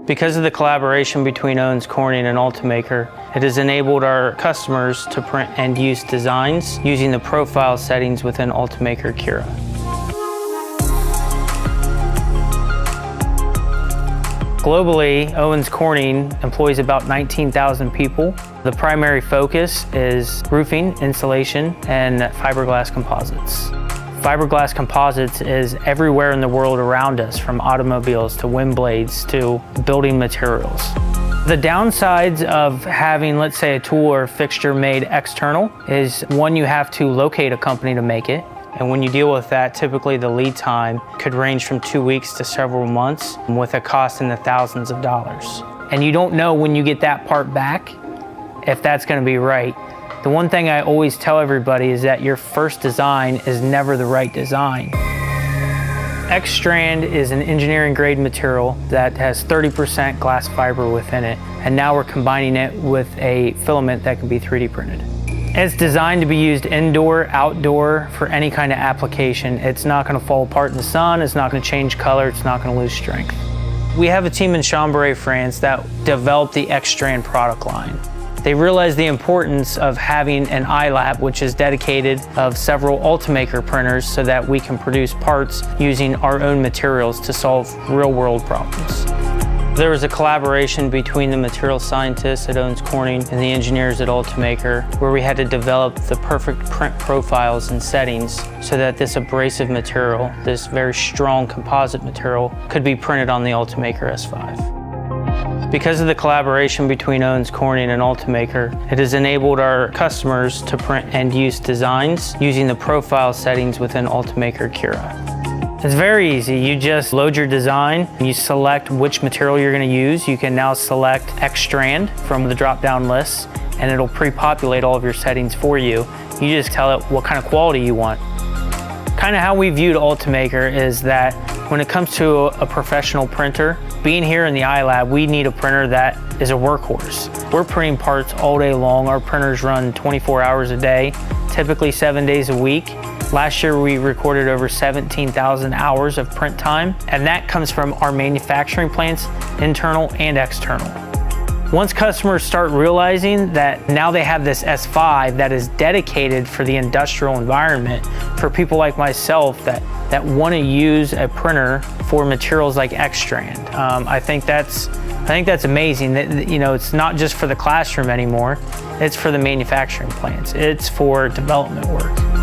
Because of the collaboration between Owens Corning and Ultimaker, it has enabled our customers to print end-use designs using the profile settings within Ultimaker Cura. Globally, Owens Corning employs about 19,000 people. The primary focus is roofing, insulation, and fiberglass composites. Fiberglass composites is everywhere in the world around us, from automobiles to wind blades to building materials. The downsides of having, let's say, a tool or fixture made external is, one, you have to locate a company to make it. And when you deal with that, typically the lead time could range from 2 weeks to several months with a cost in the thousands of dollars. And you don't know when you get that part back if that's going to be right. The one thing I always tell everybody is that your first design is never the right design. X-Strand is an engineering grade material that has 30% glass fiber within it. And now we're combining it with a filament that can be 3D printed. It's designed to be used indoor, outdoor, for any kind of application. It's not going to fall apart in the sun, it's not going to change color, it's not going to lose strength. We have a team in Chambéry, France that developed the X-Strand product line. They realized the importance of having an iLab, which is dedicated of several Ultimaker printers so that we can produce parts using our own materials to solve real-world problems. There was a collaboration between the material scientists at Owens Corning and the engineers at Ultimaker, where we had to develop the perfect print profiles and settings so that this abrasive material, this very strong composite material, could be printed on the Ultimaker S5. Because of the collaboration between Owens Corning and Ultimaker, it has enabled our customers to print end-use designs using the profile settings within Ultimaker Cura. It's very easy. You just load your design, you select which material you're going to use. You can now select X-Strand from the drop-down list, and it'll pre-populate all of your settings for you. You just tell it what kind of quality you want. Kind of how we viewed Ultimaker is that when it comes to a professional printer, being here in the iLab, we need a printer that is a workhorse. We're printing parts all day long. Our printers run 24 hours a day, typically 7 days a week. Last year, we recorded over 17,000 hours of print time, and that comes from our manufacturing plants, internal and external. Once customers start realizing that now they have this S5 that is dedicated for the industrial environment, for people like myself that want to use a printer for materials like X-Strand, I think that's amazing. That, you know, it's not just for the classroom anymore, it's for the manufacturing plants, it's for development work.